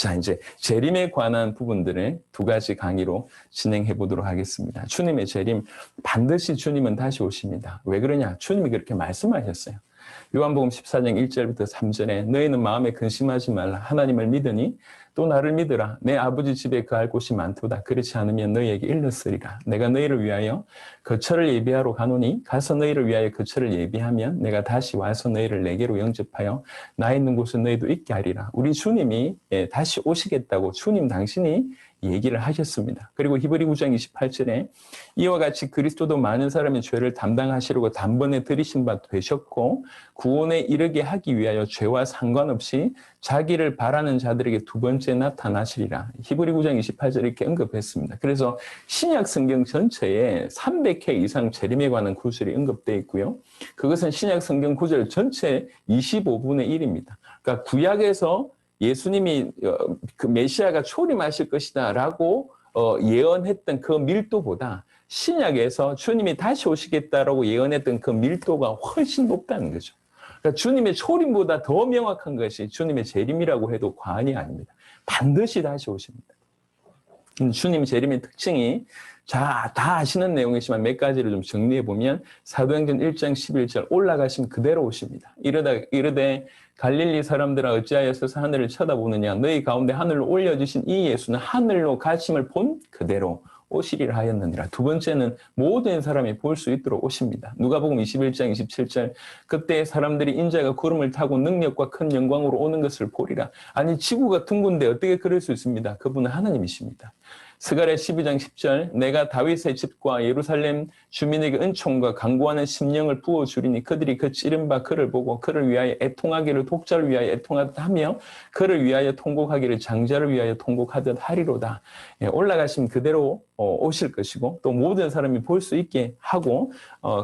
자, 이제 재림에 관한 부분들을 두 가지 강의로 진행해 보도록 하겠습니다. 주님의 재림, 반드시 주님은 다시 오십니다. 왜 그러냐? 주님이 그렇게 말씀하셨어요. 요한복음 14장 1절부터 3절에 너희는 마음에 근심하지 말라. 하나님을 믿으니 또 나를 믿으라. 내 아버지 집에 거할 곳이 많도다. 그렇지 않으면 너희에게 일렀으리라. 내가 너희를 위하여 거처를 예비하러 가노니 가서 너희를 위하여 거처를 예비하면 내가 다시 와서 너희를 내게로 영접하여 나 있는 곳에 너희도 있게 하리라. 우리 주님이 다시 오시겠다고 주님 당신이 얘기를 하셨습니다. 그리고 히브리 9장 28절에 이와 같이 그리스도도 많은 사람의 죄를 담당하시려고 단번에 들이신 바 되셨고 구원에 이르게 하기 위하여 죄와 상관없이 자기를 바라는 자들에게 두 번째 나타나시리라. 히브리 9장 28절에 이렇게 언급했습니다. 그래서 신약 성경 전체에 300회 이상 재림에 관한 구절이 언급되어 있고요. 그것은 신약 성경 구절 전체 25분의 1입니다. 그러니까 구약에서 예수님이 그 메시아가 초림하실 것이다 라고 예언했던 그 밀도보다 신약에서 주님이 다시 오시겠다라고 예언했던 그 밀도가 훨씬 높다는 거죠. 그러니까 주님의 초림보다 더 명확한 것이 주님의 재림이라고 해도 과언이 아닙니다. 반드시 다시 오십니다. 주님 재림의 특징이 다 아시는 내용이지만 몇 가지를 좀 정리해 보면 사도행전 1장 11절 올라가시면 그대로 오십니다. 이르되 갈릴리 사람들아 어찌하여서 하늘을 쳐다보느냐 너희 가운데 하늘로 올려주신 이 예수는 하늘로 가심을 본 그대로 오시리라 하였느니라. 두 번째는 모든 사람이 볼 수 있도록 오십니다. 누가복음 21장 27절 그때 사람들이 인자가 구름을 타고 능력과 큰 영광으로 오는 것을 보리라. 아니 지구가 둥근데 어떻게 그럴 수 있습니다. 그분은 하나님이십니다. 스가랴 12장 10절 내가 다윗의 집과 예루살렘 주민에게 은총과 강구하는 심령을 부어주리니 그들이 그 찌른 바 그를 보고 그를 위하여 애통하기를 독자를 위하여 애통하듯 하며 그를 위하여 통곡하기를 장자를 위하여 통곡하듯 하리로다. 올라가시면 그대로 오실 것이고 또 모든 사람이 볼 수 있게 하고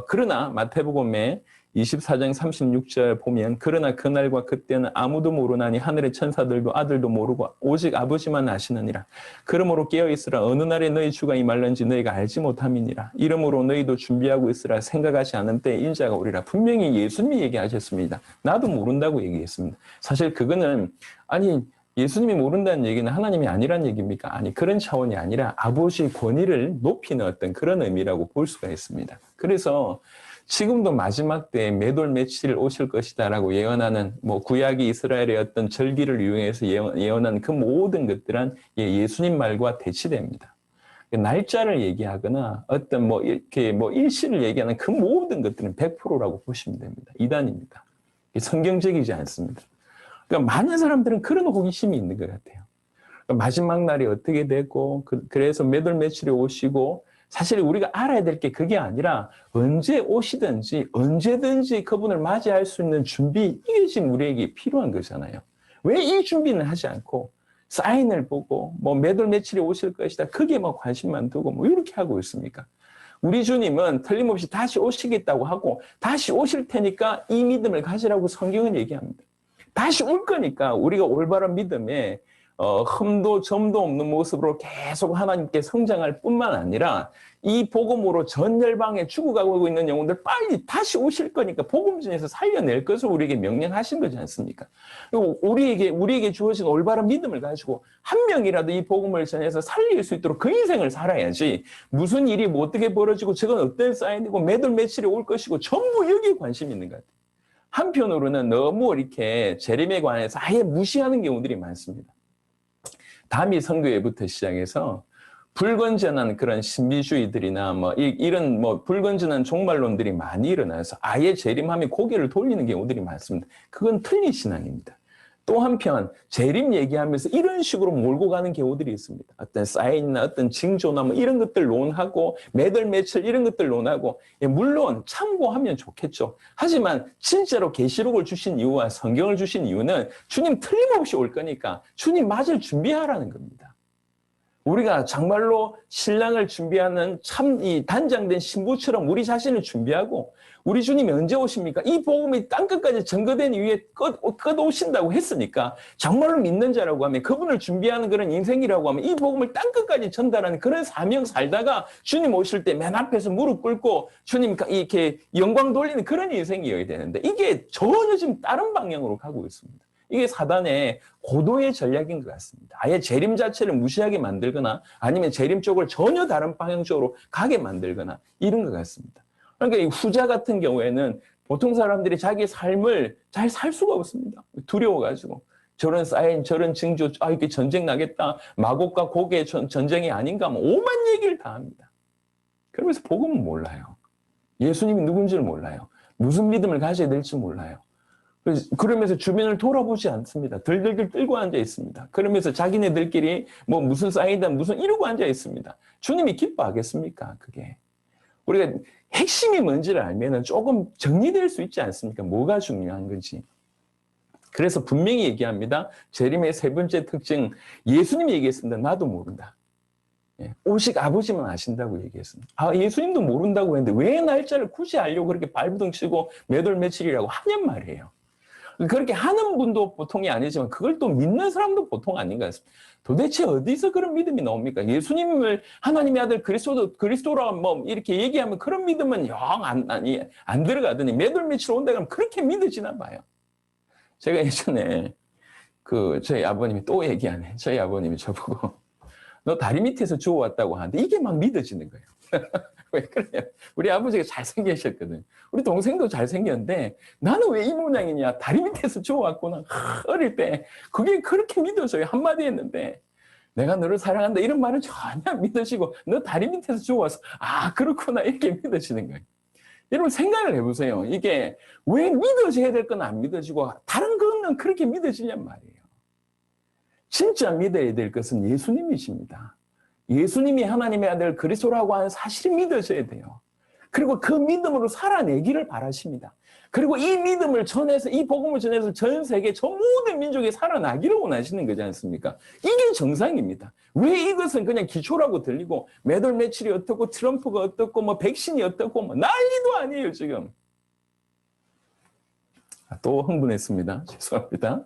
그러나 마태복음에 24장 36절 보면 그러나 그날과 그때는 아무도 모르나니 하늘의 천사들도 아들도 모르고 오직 아버지만 아시느니라. 그러므로 깨어있으라. 어느 날에 너희 주가 임할는지 너희가 알지 못함이니라. 이러므로 너희도 준비하고 있으라. 생각하지 않은 때에 인자가 오리라. 분명히 예수님이 얘기하셨습니다. 나도 모른다고 얘기했습니다. 사실 그거는 아니 예수님이 모른다는 얘기는 하나님이 아니란 얘기입니까? 아니 그런 차원이 아니라 아버지의 권위를 높이는 어떤 그런 의미라고 볼 수가 있습니다. 그래서 지금도 마지막 때에 몇월 며칠 오실 것이다라고 예언하는 구약이 이스라엘의 어떤 절기를 이용해서 예언한 그 모든 것들은 예수님 말과 대치됩니다. 날짜를 얘기하거나 어떤 이렇게 일시를 얘기하는 그 모든 것들은 100%라고 보시면 됩니다. 이단입니다. 성경적이지 않습니다. 그러니까 많은 사람들은 그런 호기심이 있는 것 같아요. 그러니까 마지막 날이 어떻게 되고 그래서 몇월 며칠에 오시고 사실 우리가 알아야 될 게 그게 아니라 언제 오시든지 언제든지 그분을 맞이할 수 있는 준비 이게 지금 우리에게 필요한 거잖아요. 왜 이 준비는 하지 않고 사인을 보고 몇월 며칠에 오실 것이다. 그게 관심만 두고 이렇게 하고 있습니까? 우리 주님은 틀림없이 다시 오시겠다고 하고 다시 오실 테니까 이 믿음을 가지라고 성경은 얘기합니다. 다시 올 거니까 우리가 올바른 믿음에 흠도 점도 없는 모습으로 계속 하나님께 성장할 뿐만 아니라 이 복음으로 전 열방에 죽어가고 있는 영혼들 빨리 다시 오실 거니까 복음 중에서 살려낼 것을 우리에게 명령하신 거지 않습니까? 그리고 우리에게 주어진 올바른 믿음을 가지고 한 명이라도 이 복음을 전해서 살릴 수 있도록 그 인생을 살아야지 무슨 일이 어떻게 벌어지고 저건 어떤 사인이고 몇월 며칠에 올 것이고 전부 여기에 관심이 있는 것 같아요. 한편으로는 너무 이렇게 재림에 관해서 아예 무시하는 경우들이 많습니다. 다미 선교회부터 시작해서 불건전한 그런 신비주의들이나 이런 불건전한 종말론들이 많이 일어나서 아예 재림하면 고개를 돌리는 경우들이 많습니다. 그건 틀린 신앙입니다. 또 한편 재림 얘기하면서 이런 식으로 몰고 가는 경우들이 있습니다. 어떤 사인이나 어떤 징조나 이런 것들 논하고 몇월 며칠 이런 것들 논하고 물론 참고하면 좋겠죠. 하지만 진짜로 계시록을 주신 이유와 성경을 주신 이유는 주님 틀림없이 올 거니까 주님 맞을 준비하라는 겁니다. 우리가 정말로 신랑을 준비하는 참 이 단장된 신부처럼 우리 자신을 준비하고 우리 주님이 언제 오십니까? 이 복음이 땅끝까지 전거된 이후에 끝 오신다고 했으니까 정말로 믿는 자라고 하면 그분을 준비하는 그런 인생이라고 하면 이 복음을 땅끝까지 전달하는 그런 사명 살다가 주님 오실 때 맨 앞에서 무릎 꿇고 주님 이렇게 영광 돌리는 그런 인생이어야 되는데 이게 전혀 지금 다른 방향으로 가고 있습니다. 이게 사단의 고도의 전략인 것 같습니다. 아예 재림 자체를 무시하게 만들거나 아니면 재림 쪽을 전혀 다른 방향적으로 가게 만들거나 이런 것 같습니다. 그러니까 이 후자 같은 경우에는 보통 사람들이 자기 삶을 잘 살 수가 없습니다. 두려워가지고. 저런 사인, 저런 징조, 이렇게 전쟁 나겠다. 마곡과 곡의 전쟁이 아닌가, 뭐, 오만 얘기를 다 합니다. 그러면서 복음은 몰라요. 예수님이 누군지를 몰라요. 무슨 믿음을 가져야 될지 몰라요. 그러면서 주변을 돌아보지 않습니다. 들들들 끌고 앉아 있습니다. 그러면서 자기네들끼리 뭐 무슨 사이다, 무슨 이러고 앉아 있습니다. 주님이 기뻐하겠습니까? 그게. 우리가 핵심이 뭔지를 알면은 조금 정리될 수 있지 않습니까? 뭐가 중요한 건지. 그래서 분명히 얘기합니다. 재림의 세 번째 특징, 예수님이 얘기했습니다. 나도 모른다. 오직 아버지만 아신다고 얘기했습니다. 예수님도 모른다고 했는데 왜 날짜를 굳이 알려고 그렇게 발부둥 치고 몇 월 며칠이라고 하냔 말이에요. 그렇게 하는 분도 보통이 아니지만 그걸 또 믿는 사람도 보통 아닌 것 같습니다. 도대체 어디서 그런 믿음이 나옵니까? 예수님을 하나님의 아들 그리스도라 뭐 이렇게 얘기하면 그런 믿음은 영 안 들어가더니 몇 월 며칠 온다 그러면 그렇게 믿어지나 봐요. 제가 예전에 저희 아버님이 또 얘기하네. 저희 아버님이 저보고 너 다리 밑에서 주워왔다고 하는데 이게 막 믿어지는 거예요. 왜 그래요? 우리 아버지가 잘생기셨거든. 우리 동생도 잘생겼는데 나는 왜 이 모양이냐? 다리 밑에서 주워왔구나. 어릴 때 그게 그렇게 믿어져요. 한마디 했는데 내가 너를 사랑한다 이런 말은 전혀 안 믿어지고 너 다리 밑에서 주워와서 그렇구나 이렇게 믿어지는 거예요. 여러분 생각을 해보세요. 이게 왜 믿어져야 될 건 안 믿어지고 다른 거는 그렇게 믿어지냔 말이에요. 진짜 믿어야 될 것은 예수님이십니다. 예수님이 하나님의 아들 그리스도라고 하는 사실이 믿어져야 돼요. 그리고 그 믿음으로 살아내기를 바라십니다. 그리고 이 믿음을 전해서 이 복음을 전해서 전 세계 전 모든 민족이 살아나기를 원하시는 거지 않습니까? 이게 정상입니다. 왜 이것은 그냥 기초라고 들리고 몇 월 며칠이 어떻고 트럼프가 어떻고 뭐 백신이 어떻고 뭐 난리도 아니에요 지금. 또 흥분했습니다. 죄송합니다.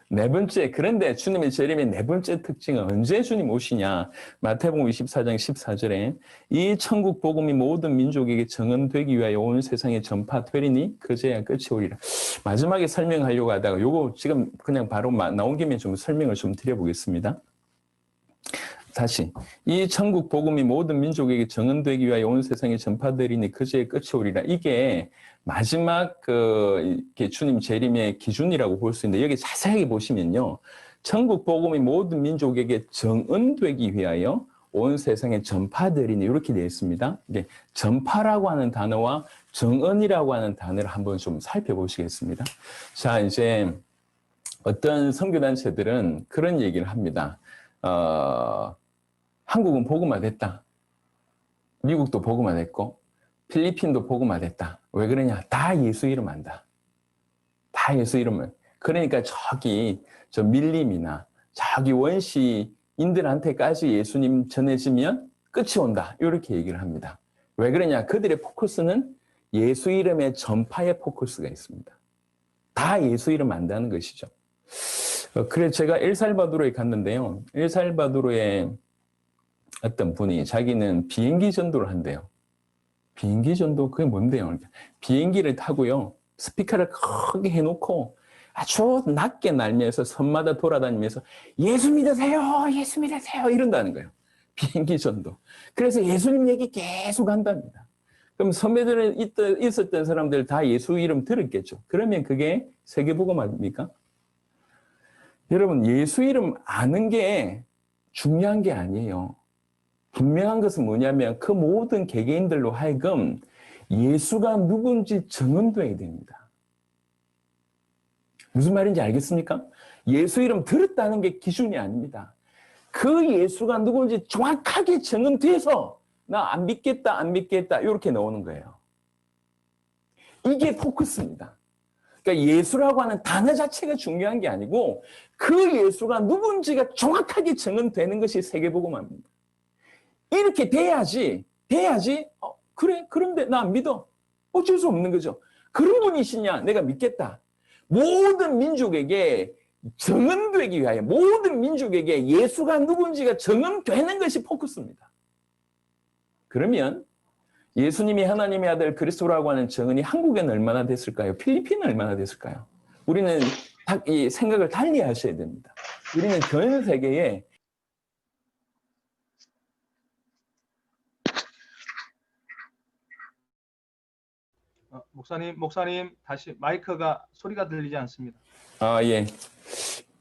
네 번째, 그런데 주님의 재림의 네 번째 특징은 언제 주님 오시냐? 마태복음 24장 14절에 이 천국 복음이 모든 민족에게 정언되기 위하여 온 세상에 전파되리니 그제야 끝이 오리라. 마지막에 설명하려고 하다가 요거 지금 그냥 바로 나온 김에 좀 설명을 좀 드려보겠습니다. 다시 이 천국 복음이 모든 민족에게 정언되기 위하여 온 세상에 전파되리니 그제야 끝이 오리라. 이게 마지막 이렇게 주님 재림의 기준이라고 볼 수 있는데 여기 자세하게 보시면요. 천국 복음이 모든 민족에게 정언되기 위하여 온 세상에 전파되리니 이렇게 되어 있습니다. 이게 전파라고 하는 단어와 정언이라고 하는 단어를 한번 좀 살펴보시겠습니다. 자, 이제 어떤 선교단체들은 그런 얘기를 합니다. 한국은 복음화됐다. 미국도 복음화됐고 필리핀도 복음화됐다. 왜 그러냐? 다 예수 이름 안다. 다 예수 이름을. 그러니까 저 밀림이나 저기 원시인들한테까지 예수님 전해지면 끝이 온다. 이렇게 얘기를 합니다. 왜 그러냐? 그들의 포커스는 예수 이름의 전파의 포커스가 있습니다. 다 예수 이름 안다는 것이죠. 그래서 제가 엘살바도르에 갔는데요. 엘살바도르에 어떤 분이 자기는 비행기 전도를 한대요. 비행기 전도 그게 뭔데요? 비행기를 타고요. 스피커를 크게 해놓고 아주 낮게 날면서 섬마다 돌아다니면서 예수 믿으세요. 예수 믿으세요. 이런다는 거예요. 비행기 전도. 그래서 예수님 얘기 계속 한답니다. 그럼 선배들은 있었던 사람들 다 예수 이름 들었겠죠. 그러면 그게 세계복음 아닙니까? 여러분 예수 이름 아는 게 중요한 게 아니에요. 분명한 것은 뭐냐면 그 모든 개개인들로 하여금 예수가 누군지 정언돼야 됩니다. 무슨 말인지 알겠습니까? 예수 이름 들었다는 게 기준이 아닙니다. 그 예수가 누군지 정확하게 정언돼서 나 안 믿겠다 안 믿겠다 이렇게 나오는 거예요. 이게 포커스입니다. 그러니까 예수라고 하는 단어 자체가 중요한 게 아니고 그 예수가 누군지가 정확하게 정언되는 것이 세계복음화입니다. 이렇게 돼야지, 그래, 그런데 나 안 믿어. 어쩔 수 없는 거죠. 그런 분이시냐? 내가 믿겠다. 모든 민족에게 정언되기 위하여, 모든 민족에게 예수가 누군지가 정언되는 것이 포커스입니다. 그러면 예수님이 하나님의 아들 그리스도라고 하는 정언이 한국에는 얼마나 됐을까요? 필리핀은 얼마나 됐을까요? 우리는 이 생각을 달리 하셔야 됩니다. 우리는 전 세계에 목사님 다시 마이크가 소리가 들리지 않습니다. 예.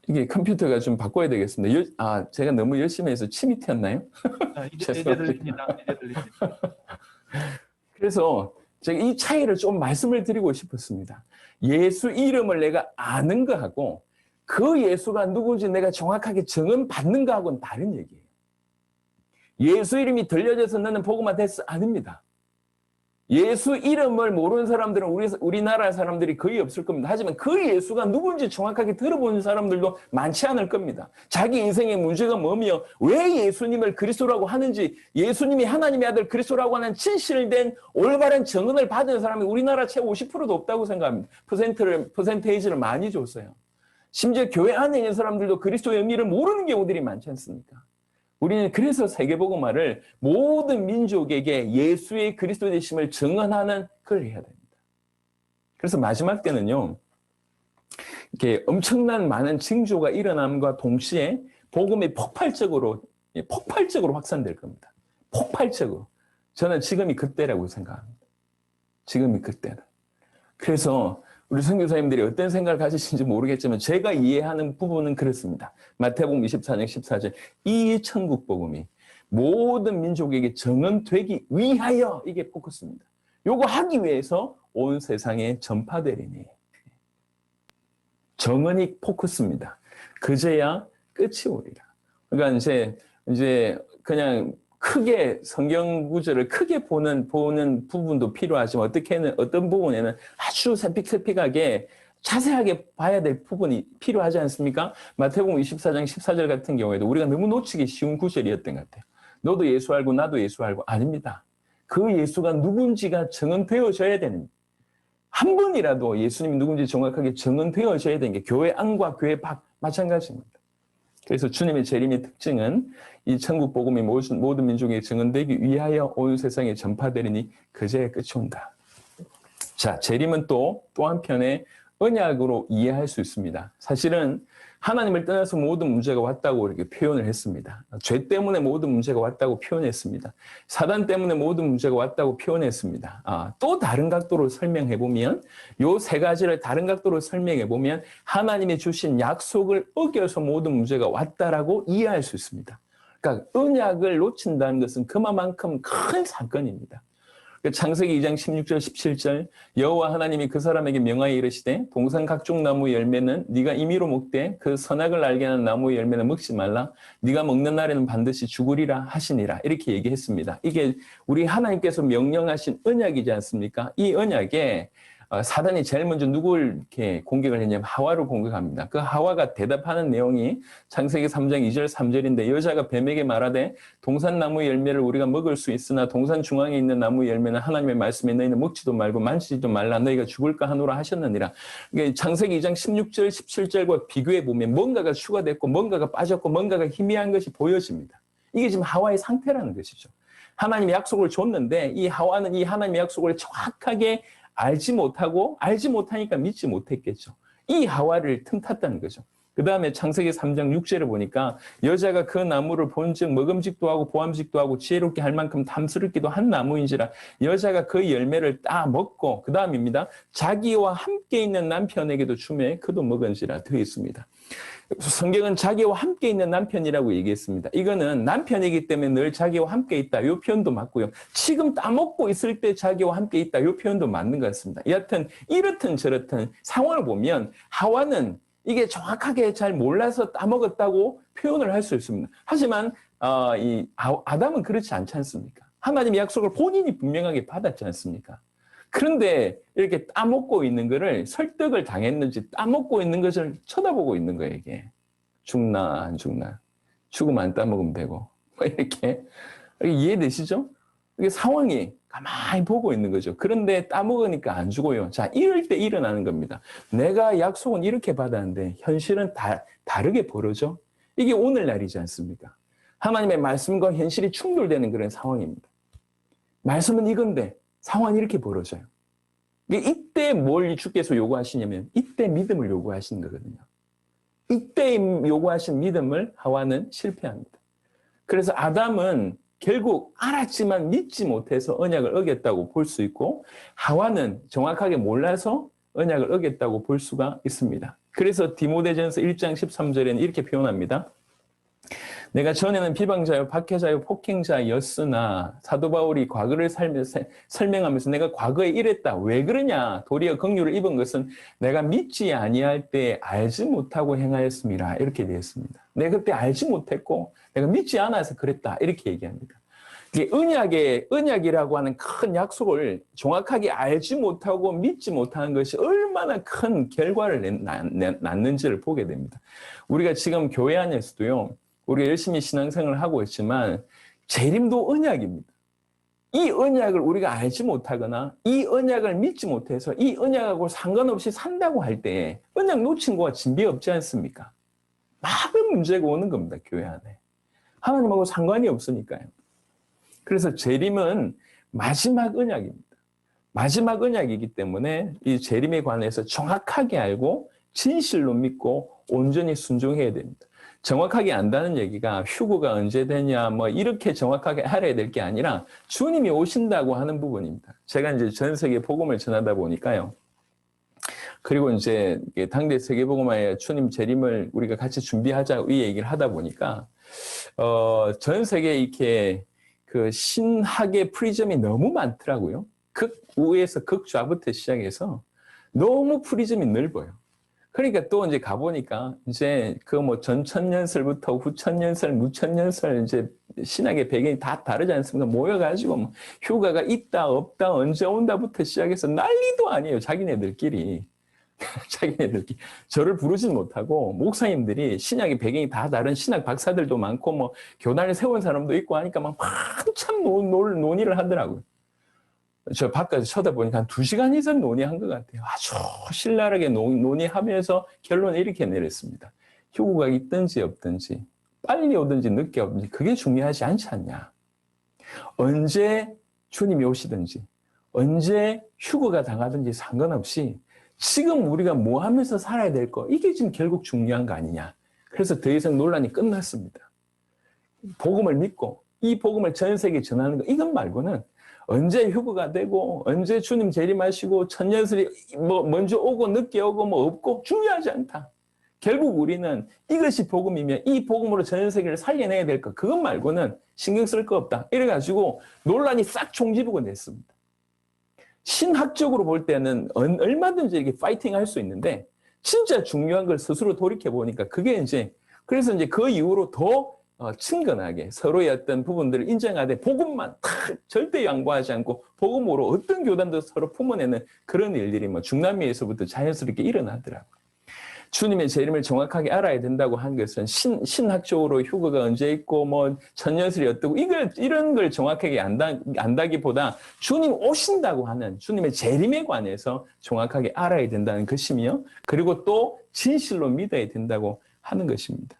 이게 컴퓨터가 좀 바꿔야 되겠습니다. 제가 너무 열심히 해서 침이 튀었나요? 이제 들립니다. 이제 들립니다. 그래서 제가 이 차이를 좀 말씀을 드리고 싶었습니다. 예수 이름을 내가 아는 거하고 그 예수가 누구인지 내가 정확하게 정언받는 거하고는 다른 얘기예요. 예수 이름이 들려져서 너는 복음화 됐어? 아닙니다. 예수 이름을 모르는 사람들은 우리나라 사람들이 거의 없을 겁니다. 하지만 그 예수가 누군지 정확하게 들어본 사람들도 많지 않을 겁니다. 자기 인생의 문제가 뭐며 왜 예수님을 그리스도라고 하는지, 예수님이 하나님의 아들 그리스도라고 하는 진실된 올바른 정언을 받은 사람이 우리나라 채 50%도 없다고 생각합니다. 퍼센테이지를 많이 줬어요. 심지어 교회 안에 있는 사람들도 그리스도의 의미를 모르는 경우들이 많지 않습니까? 우리는 그래서 세계복음화를 모든 민족에게 예수의 그리스도 되심을 증언하는 걸 해야 됩니다. 그래서 마지막 때는요, 이렇게 엄청난 많은 징조가 일어남과 동시에 복음이 폭발적으로 확산될 겁니다. 폭발적으로. 저는 지금이 그때라고 생각합니다. 지금이 그때다. 그래서 우리 선교사님들이 어떤 생각을 가지시는지 모르겠지만 제가 이해하는 부분은 그렇습니다. 마태복음 24장 14절 이 천국 복음이 모든 민족에게 정언되기 위하여 이게 포커스입니다. 요거 하기 위해서 온 세상에 전파되리니. 정언이 포커스입니다. 그제야 끝이 오리라. 그러니까 이제 그냥 크게 성경 구절을 크게 보는 부분도 필요하지만 어떤 부분에는 아주 새픽새픽하게 자세하게 봐야 될 부분이 필요하지 않습니까? 마태복음 24장 14절 같은 경우에도 우리가 너무 놓치기 쉬운 구절이었던 것 같아요. 너도 예수 알고 나도 예수 알고. 아닙니다. 그 예수가 누군지가 정언되어져야 되는, 한 번이라도 예수님이 누군지 정확하게 정언되어져야 되는 게 교회 안과 교회 밖 마찬가지입니다. 그래서 주님의 재림의 특징은 이 천국 복음이 모든 민족에게 증언되기 위하여 온 세상에 전파되리니 그제야 끝이 온다. 자, 재림은 또 한편의 언약으로 이해할 수 있습니다. 사실은 하나님을 떠나서 모든 문제가 왔다고 이렇게 표현을 했습니다. 죄 때문에 모든 문제가 왔다고 표현했습니다. 사단 때문에 모든 문제가 왔다고 표현했습니다. 또 다른 각도로 설명해보면 요 세 가지를 다른 각도로 설명해보면 하나님이 주신 약속을 어겨서 모든 문제가 왔다라고 이해할 수 있습니다. 그러니까 언약을 놓친다는 것은 그만큼 큰 사건입니다. 창세기 2장 16절 17절 여호와 하나님이 그 사람에게 명하여 이르시되 동산 각종 나무 열매는 네가 임의로 먹되 그 선악을 알게 하는 나무의 열매는 먹지 말라. 네가 먹는 날에는 반드시 죽으리라 하시니라. 이렇게 얘기했습니다. 이게 우리 하나님께서 명령하신 언약이지 않습니까? 이 언약에 사단이 제일 먼저 누굴 이렇게 공격을 했냐면 하와를 공격합니다. 그 하와가 대답하는 내용이 창세기 3장 2절 3절인데 여자가 뱀에게 말하되 동산나무 열매를 우리가 먹을 수 있으나 동산 중앙에 있는 나무 열매는 하나님의 말씀에 너희는 먹지도 말고 만지지도 말라 너희가 죽을까 하노라 하셨느니라. 그러니까 창세기 2장 16절 17절과 비교해 보면 뭔가가 추가됐고 뭔가가 빠졌고 뭔가가 희미한 것이 보여집니다. 이게 지금 하와의 상태라는 것이죠. 하나님이 약속을 줬는데 이 하와는 이 하나님의 약속을 정확하게 알지 못하니까 믿지 못했겠죠. 이 하와를 틈탔다는 거죠. 그 다음에 창세기 3장 6절을 보니까 여자가 그 나무를 본즉 먹음직도 하고 보암직도 하고 지혜롭게 할 만큼 탐스럽기도 한 나무인지라 여자가 그 열매를 따 먹고 그 다음입니다. 자기와 함께 있는 남편에게도 주매 그도 먹은지라 되어 있습니다. 성경은 자기와 함께 있는 남편이라고 얘기했습니다. 이거는 남편이기 때문에 늘 자기와 함께 있다. 이 표현도 맞고요. 지금 따먹고 있을 때 자기와 함께 있다. 이 표현도 맞는 것 같습니다. 여하튼 이렇든 저렇든 상황을 보면 하와는 이게 정확하게 잘 몰라서 따먹었다고 표현을 할 수 있습니다. 하지만 이 아담은 그렇지 않지 않습니까? 하나님의 약속을 본인이 분명하게 받았지 않습니까? 그런데 이렇게 따먹고 있는 거를 설득을 당했는지 따먹고 있는 것을 쳐다보고 있는 거예요, 이게. 죽나, 안 죽나. 죽으면 안 따먹으면 되고. 이렇게. 이해되시죠? 이게 상황이 가만히 보고 있는 거죠. 그런데 따먹으니까 안 죽어요. 자, 이럴 때 일어나는 겁니다. 내가 약속은 이렇게 받았는데 현실은 다르게 벌어져. 이게 오늘날이지 않습니까? 하나님의 말씀과 현실이 충돌되는 그런 상황입니다. 말씀은 이건데 상황이 이렇게 벌어져요. 이때 뭘 주께서 요구하시냐면 이때 믿음을 요구하시는 거거든요. 이때 요구하신 믿음을 하와는 실패합니다. 그래서 아담은 결국 알았지만 믿지 못해서 언약을 어겼다고 볼 수 있고 하와는 정확하게 몰라서 언약을 어겼다고 볼 수가 있습니다. 그래서 디모데전서 1장 13절에는 이렇게 표현합니다. 내가 전에는 비방자요, 박해자요, 폭행자였으나 사도 바울이 과거를 설명하면서 내가 과거에 이랬다. 왜 그러냐? 도리어 긍휼을 입은 것은 내가 믿지 아니할 때 알지 못하고 행하였습니다. 이렇게 되었습니다. 내가 그때 알지 못했고 내가 믿지 않아서 그랬다. 이렇게 얘기합니다. 이게 언약이라고 하는 큰 약속을 정확하게 알지 못하고 믿지 못하는 것이 얼마나 큰 결과를 낳는지를 보게 됩니다. 우리가 지금 교회 안에서도요, 우리가 열심히 신앙생활을 하고 있지만 재림도 언약입니다. 이 언약을 우리가 알지 못하거나 이 언약을 믿지 못해서 이 언약하고 상관없이 산다고 할 때 언약 놓친 거와 진비 없지 않습니까? 많은 문제가 오는 겁니다. 교회 안에. 하나님하고 상관이 없으니까요. 그래서 재림은 마지막 언약입니다. 마지막 언약이기 때문에 이 재림에 관해서 정확하게 알고 진실로 믿고 온전히 순종해야 됩니다. 정확하게 안다는 얘기가 휴거가 언제 되냐 뭐 이렇게 정확하게 알아야 될 게 아니라 주님이 오신다고 하는 부분입니다. 제가 이제 전 세계 복음을 전하다 보니까요. 그리고 이제 당대 세계복음화의 주님 재림을 우리가 같이 준비하자 이 얘기를 하다 보니까 전 세계에 이렇게 그 신학의 프리즘이 너무 많더라고요. 극우에서 극좌부터 시작해서 너무 프리즘이 넓어요. 그러니까 또 이제 가보니까 이제 그 뭐 전천년설부터 후천년설, 무천년설 이제 신학의 배경이 다 다르지 않습니까? 모여가지고 뭐 휴가가 있다, 없다, 언제 온다부터 시작해서 난리도 아니에요. 자기네들끼리. 자기네들끼리. 저를 부르진 못하고 목사님들이 신학의 배경이 다 다른 신학 박사들도 많고 뭐 교단을 세운 사람도 있고 하니까 막 한참 논의를 하더라고요. 저 바깥에서 쳐다보니까 한 2시간 이상 논의한 것 같아요. 아주 신랄하게 논의하면서 결론을 이렇게 내렸습니다. 휴고가 있든지 없든지 빨리 오든지 늦게 오든지 그게 중요하지 않지 않냐. 언제 주님이 오시든지 언제 휴거가 당하든지 상관없이 지금 우리가 뭐 하면서 살아야 될 거 이게 지금 결국 중요한 거 아니냐. 그래서 더 이상 논란이 끝났습니다. 복음을 믿고 이 복음을 전 세계에 전하는 거 이것 말고는 언제 휴거가 되고 언제 주님 재림하시고 천년설이 뭐 먼저 오고 늦게 오고 뭐 없고 중요하지 않다. 결국 우리는 이것이 복음이면 이 복음으로 전 세계를 살려내야 될 것 그것 말고는 신경 쓸 거 없다. 이래가지고 논란이 싹 총집어가 됐습니다. 신학적으로 볼 때는 얼마든지 이렇게 파이팅 할 수 있는데 진짜 중요한 걸 스스로 돌이켜 보니까 그게 이제 그래서 이제 그 이후로 더 친근하게 서로의 어떤 부분들을 인정하되 복음만 절대 양보하지 않고 복음으로 어떤 교단도 서로 품어내는 그런 일들이 뭐 중남미에서부터 자연스럽게 일어나더라고요. 주님의 재림을 정확하게 알아야 된다고 한 것은 신학적으로 휴거가 언제 있고 뭐 천년설이 어떻고 이런 걸 정확하게 안다기보다 주님 오신다고 하는 주님의 재림에 관해서 정확하게 알아야 된다는 것이며 그리고 또 진실로 믿어야 된다고 하는 것입니다.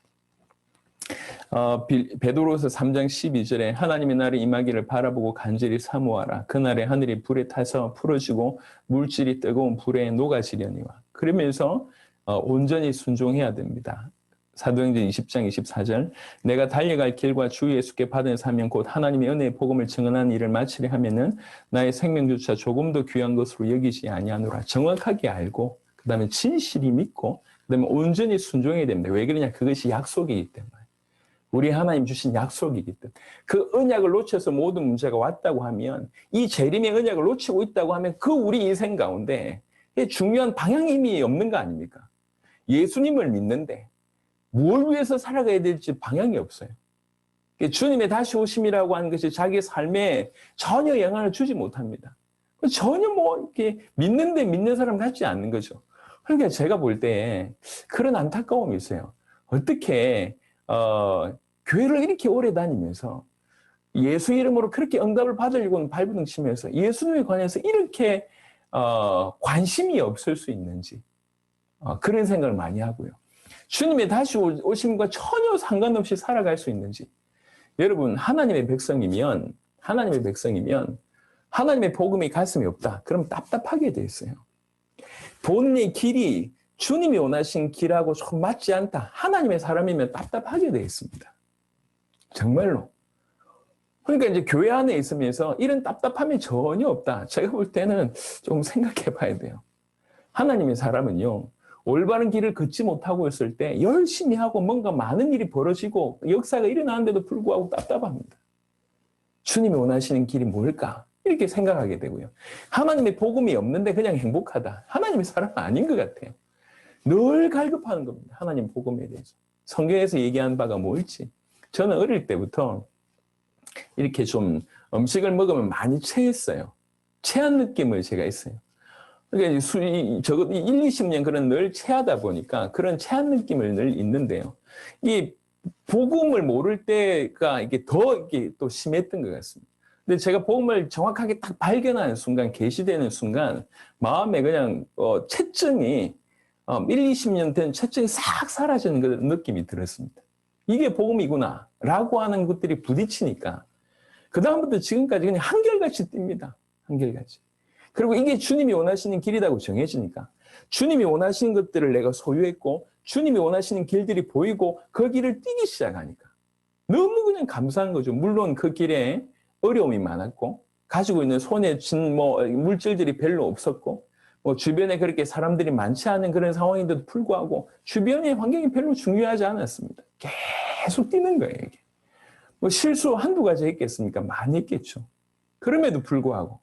베드로서 3장 12절에 하나님의 날이 임하기를 바라보고 간절히 사모하라. 그날에 하늘이 불에 타서 풀어지고 물질이 뜨거운 불에 녹아지려니와. 그러면서 온전히 순종해야 됩니다. 사도행전 20장 24절 내가 달려갈 길과 주 예수께 받은 사명 곧 하나님의 은혜의 복음을 증언하는 일을 마치려 하면은 나의 생명조차 조금도 귀한 것으로 여기지 아니하노라. 정확하게 알고 그 다음에 진실이 믿고 그 다음에 온전히 순종해야 됩니다. 왜 그러냐? 그것이 약속이기 때문에. 우리 하나님 주신 약속이기 때문에 그 언약을 놓쳐서 모든 문제가 왔다고 하면 이 재림의 언약을 놓치고 있다고 하면 그 우리 인생 가운데 중요한 방향이 이미 없는 거 아닙니까? 예수님을 믿는데 뭘 위해서 살아가야 될지 방향이 없어요. 주님의 다시 오심이라고 하는 것이 자기 삶에 전혀 영향을 주지 못합니다. 전혀 뭐 이렇게 믿는 사람 같지 않는 거죠. 그러니까 제가 볼 때 그런 안타까움이 있어요. 어떻게 교회를 이렇게 오래 다니면서 예수 이름으로 그렇게 응답을 받으려고는 발버둥 치면서 예수님에 관해서 이렇게 관심이 없을 수 있는지 그런 생각을 많이 하고요. 주님의 다시 오심과 전혀 상관없이 살아갈 수 있는지. 여러분 하나님의 백성이면 하나님의 복음이 가슴에 없다. 그럼 답답하게 돼 있어요. 본인의 길이 주님이 원하신 길하고 좀 맞지 않다. 하나님의 사람이면 답답하게 돼 있습니다. 정말로. 그러니까 이제 교회 안에 있으면서 이런 답답함이 전혀 없다. 제가 볼 때는 좀 생각해 봐야 돼요. 하나님의 사람은요, 올바른 길을 걷지 못하고 있을 때 열심히 하고 뭔가 많은 일이 벌어지고 역사가 일어나는데도 불구하고 답답합니다. 주님이 원하시는 길이 뭘까? 이렇게 생각하게 되고요. 하나님의 복음이 없는데 그냥 행복하다. 하나님의 사람은 아닌 것 같아요. 늘 갈급하는 겁니다. 하나님 복음에 대해서. 성경에서 얘기한 바가 뭘지. 저는 어릴 때부터 이렇게 좀 음식을 먹으면 많이 체했어요. 체한 느낌을 제가 했어요. 그러니까 적어도 1, 20년 그런 늘 체하다 보니까 그런 체한 느낌을 늘 있는데요. 이 복음을 모를 때가 이게 더 이게 또 심했던 것 같습니다. 근데 제가 복음을 정확하게 딱 발견하는 순간, 계시되는 순간 마음에 그냥 체증이 1, 20년 된 체증이 싹 사라지는 그 느낌이 들었습니다. 이게 복음이구나 라고 하는 것들이 부딪히니까 그다음부터 지금까지 그냥 한결같이 뜁니다. 한결같이. 그리고 이게 주님이 원하시는 길이라고 정해지니까 주님이 원하시는 것들을 내가 소유했고 주님이 원하시는 길들이 보이고 그 길을 뛰기 시작하니까 너무 그냥 감사한 거죠. 물론 그 길에 어려움이 많았고 가지고 있는 손에 쥔 물질들이 별로 없었고 주변에 그렇게 사람들이 많지 않은 그런 상황인데도 불구하고 주변의 환경이 별로 중요하지 않았습니다. 계속 뛰는 거예요. 이게. 실수 한두 가지 했겠습니까? 많이 했겠죠. 그럼에도 불구하고.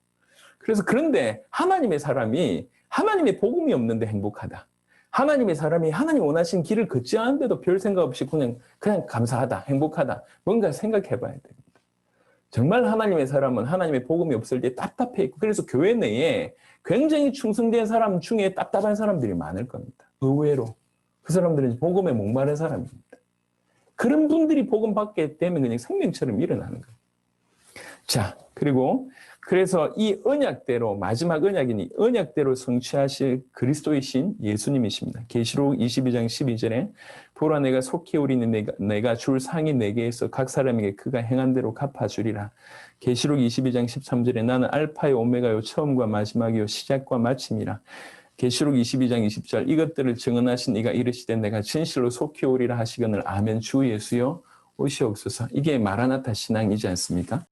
그래서 그런데 하나님의 사람이 하나님의 복음이 없는데 행복하다. 하나님의 사람이 하나님 원하신 길을 걷지 않은데도 별 생각 없이 그냥 감사하다, 행복하다. 뭔가 생각해 봐야 됩니다. 정말 하나님의 사람은 하나님의 복음이 없을 때 답답해 있고 그래서 교회 내에 굉장히 충성된 사람 중에 답답한 사람들이 많을 겁니다. 의외로. 그 사람들은 복음에 목마른 사람입니다. 그런 분들이 복음 받게 되면 그냥 생명처럼 일어나는 거예요. 자, 그래서 이 언약대로 마지막 언약이니 언약대로 성취하실 그리스도의 신 예수님이십니다. 계시록 22장 12절에 보라 내가 속히 오리니 내가 줄 상이 내게에서 각 사람에게 그가 행한 대로 갚아주리라. 계시록 22장 13절에 나는 알파요 오메가요 처음과 마지막이요 시작과 마침이라. 계시록 22장 20절 이것들을 증언하신 이가 이르시되 내가 진실로 속히 오리라 하시거늘 아멘 주 예수여 오시옵소서. 이게 마라나타 신앙이지 않습니까?